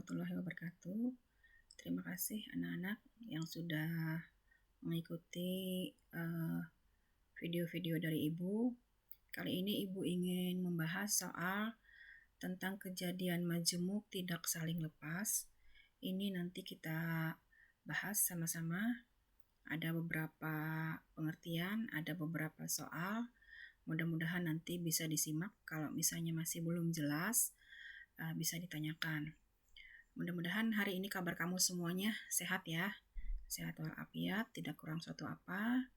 warahmatullahi wabarakatuh. Terima kasih anak-anak yang sudah mengikuti video-video dari Ibu. Kali ini Ibu ingin membahas soal tentang kejadian majemuk tidak saling lepas. Ini nanti kita bahas sama-sama. Ada beberapa pengertian, ada beberapa soal. Mudah-mudahan nanti bisa disimak. Kalau misalnya masih belum jelas, bisa ditanyakan. Mudah-mudahan hari ini kabar kamu semuanya sehat ya. Sehat walafiat, tidak kurang suatu apa.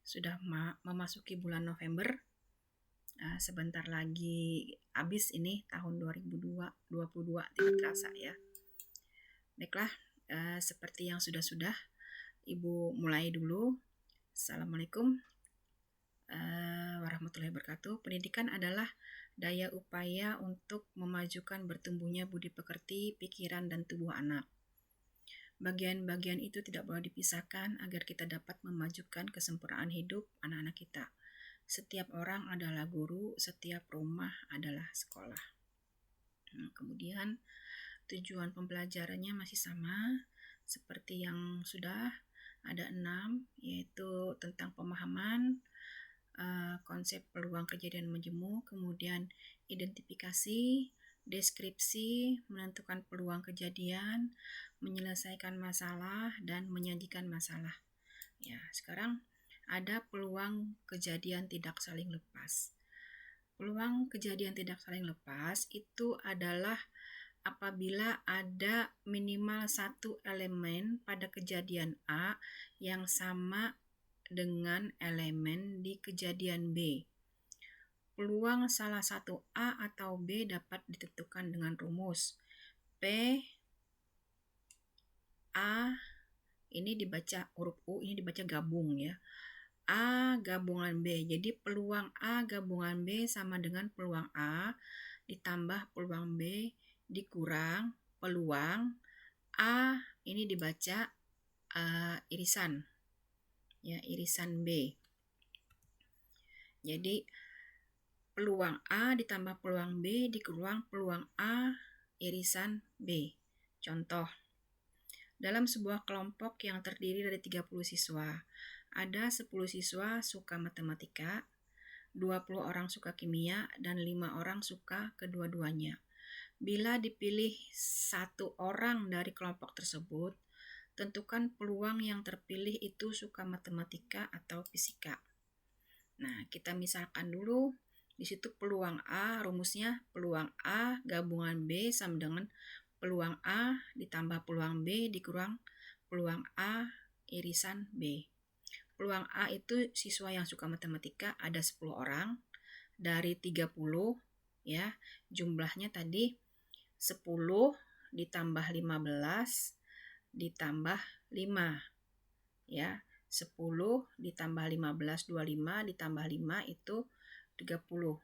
Sudah memasuki bulan November. Sebentar lagi habis ini tahun 2022, tidak terasa ya. Baiklah, seperti yang sudah-sudah, Ibu mulai dulu. Assalamualaikum warahmatullahi wabarakatuh. Pendidikan adalah daya upaya untuk memajukan bertumbuhnya budi pekerti, pikiran, dan tubuh anak. Bagian-bagian itu tidak boleh dipisahkan agar kita dapat memajukan kesempurnaan hidup anak-anak kita. Setiap orang adalah guru, setiap rumah adalah sekolah. Kemudian tujuan pembelajarannya masih sama seperti yang sudah ada 6, yaitu tentang pemahaman, konsep peluang kejadian majemuk, kemudian identifikasi, deskripsi, menentukan peluang kejadian, menyelesaikan masalah, dan menyajikan masalah. Ya, sekarang ada peluang kejadian tidak saling lepas. Peluang kejadian tidak saling lepas itu adalah apabila ada minimal satu elemen pada kejadian A yang sama dengan elemen di kejadian B. Peluang salah satu A atau B dapat ditentukan dengan rumus P A, ini dibaca huruf U, ini dibaca gabung ya. A gabungan B. Jadi peluang A gabungan B sama dengan peluang A ditambah peluang B dikurang peluang A, ini dibaca irisan. Ya, irisan B. Jadi peluang A ditambah peluang B dikurang peluang A irisan B. Contoh, dalam sebuah kelompok yang terdiri dari 30 siswa, ada 10 siswa suka matematika, 20 orang suka kimia, dan 5 orang suka kedua-duanya. Bila dipilih satu orang dari kelompok tersebut, tentukan peluang yang terpilih itu suka matematika atau fisika. Nah, kita misalkan dulu di situ peluang A, rumusnya peluang A gabungan B sama dengan peluang A ditambah peluang B dikurang peluang A irisan B. Peluang A itu siswa yang suka matematika ada 10 orang dari 30 ya. Jumlahnya tadi 10 ditambah 15 ditambah 5 ya. 10 ditambah 15 25 ditambah 5 itu 30.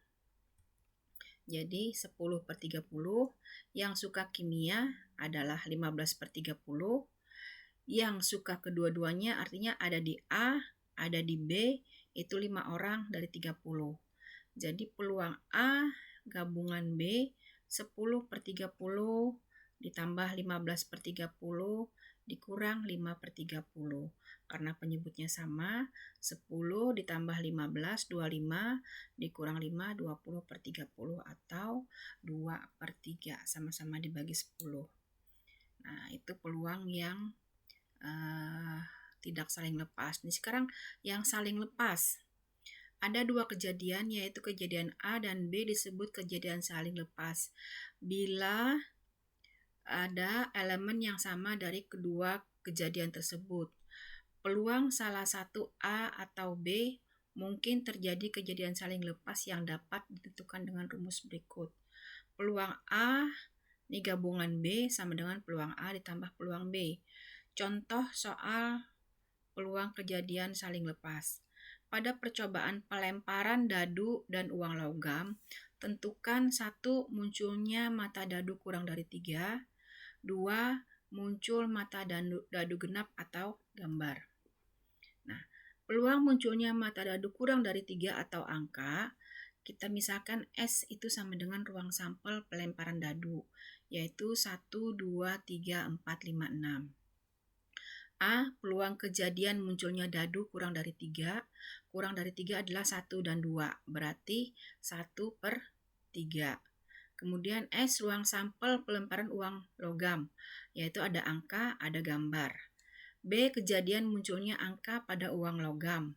Jadi 10/30. Yang suka kimia adalah 15/30. Yang suka kedua-duanya artinya ada di A, ada di B, itu 5 orang dari 30. Jadi peluang A gabungan B 10/30 ditambah 15/30 dikurang 5/30. Karena penyebutnya sama, 10 ditambah 15, 25, dikurang 5, 20/30 atau 2/3, sama-sama dibagi 10. Nah, itu peluang yang tidak saling lepas. Ini sekarang yang saling lepas. Ada 2 kejadian, yaitu kejadian A dan B disebut kejadian saling lepas. Bila ada elemen yang sama dari kedua kejadian tersebut. Peluang salah satu A atau B mungkin terjadi kejadian saling lepas yang dapat ditentukan dengan rumus berikut. Peluang A ini gabungan B sama dengan peluang A ditambah peluang B. Contoh soal peluang kejadian saling lepas. Pada percobaan pelemparan dadu dan uang logam, tentukan 1. Munculnya mata dadu kurang dari 3, 2. Muncul mata dadu genap atau gambar. Nah, peluang munculnya mata dadu kurang dari 3 atau angka, kita misalkan S itu sama dengan ruang sampel pelemparan dadu. yaitu 1, 2, 3, 4, 5, 6. A. Peluang kejadian munculnya dadu kurang dari 3. Kurang dari 3 adalah 1 dan 2, berarti 1/3. Kemudian S. Ruang sampel pelemparan uang logam, yaitu ada angka, ada gambar. B. Kejadian munculnya angka pada uang logam.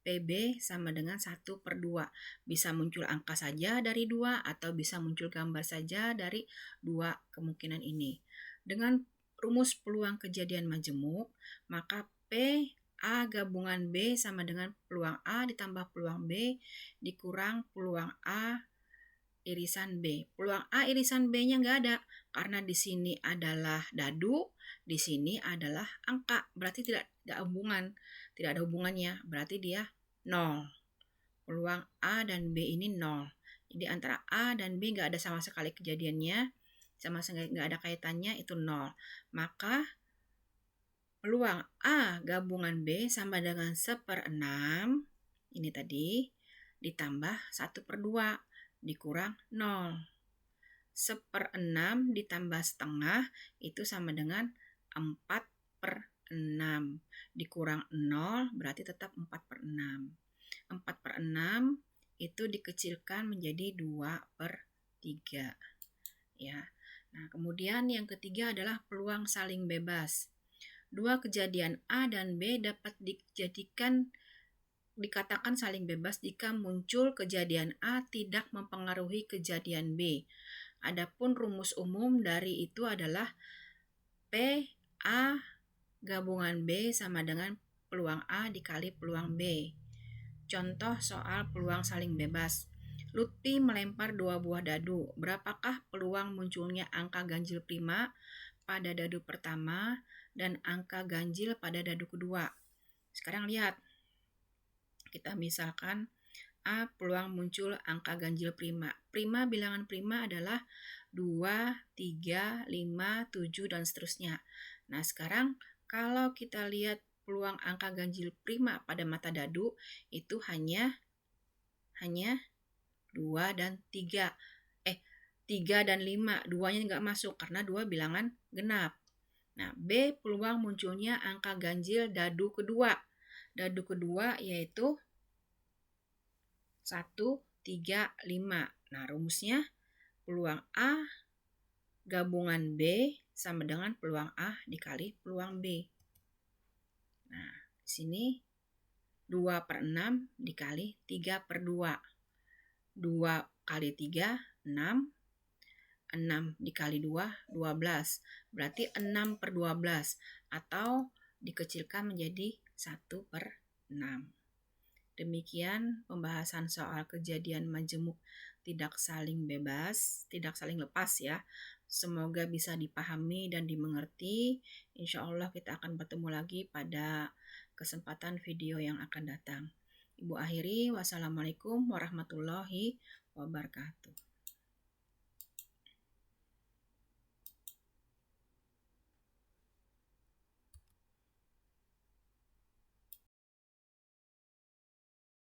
PB sama dengan 1/2. Bisa muncul angka saja dari 2 atau bisa muncul gambar saja dari 2 kemungkinan ini. Dengan rumus peluang kejadian majemuk, maka P A gabungan B sama dengan peluang A ditambah peluang B dikurang peluang A irisan B. Peluang A irisan B-nya nggak ada, karena di sini adalah dadu, di sini adalah angka, berarti tidak ada hubungannya, berarti dia 0. Peluang A dan B ini 0. Jadi antara A dan B nggak ada sama sekali kejadiannya, sama sekali nggak ada kaitannya, itu 0. Maka peluang A gabungan B sama dengan 1/6, ini tadi, ditambah 1/2 dikurang 0. 1/6 ditambah setengah itu sama dengan 4/6. Dikurang 0 berarti tetap 4/6. 4/6 itu dikecilkan menjadi 2/3. Ya. Nah, kemudian yang ketiga adalah peluang saling bebas. Dua kejadian A dan B dapat dikatakan saling bebas jika muncul kejadian A tidak mempengaruhi kejadian B. Adapun rumus umum dari itu adalah P A gabungan B sama dengan peluang A dikali peluang B. Contoh soal peluang saling bebas. Lutfi melempar 2 buah dadu. Berapakah peluang munculnya angka ganjil prima pada dadu pertama dan angka ganjil pada dadu kedua? Sekarang lihat. Kita misalkan A peluang muncul angka ganjil prima. Prima, bilangan prima adalah 2, 3, 5, 7, dan seterusnya. Nah, sekarang kalau kita lihat peluang angka ganjil prima pada mata dadu itu hanya 2 dan 3. 3 dan 5, 2-nya nggak masuk karena 2 bilangan genap. Nah, B peluang munculnya angka ganjil dadu kedua. Dadu kedua yaitu 1, 3, 5. Nah, rumusnya peluang A gabungan B sama dengan peluang A dikali peluang B. Nah, di sini 2/6 dikali 3/2. 2 kali 3, 6. 6 dikali 2, 12. Berarti 6/12 atau dikecilkan menjadi 1/6. Demikian pembahasan soal kejadian majemuk tidak saling bebas, tidak saling lepas ya. Semoga bisa dipahami dan dimengerti. Insya Allah kita akan bertemu lagi pada kesempatan video yang akan datang. Ibu akhiri, wassalamualaikum warahmatullahi wabarakatuh.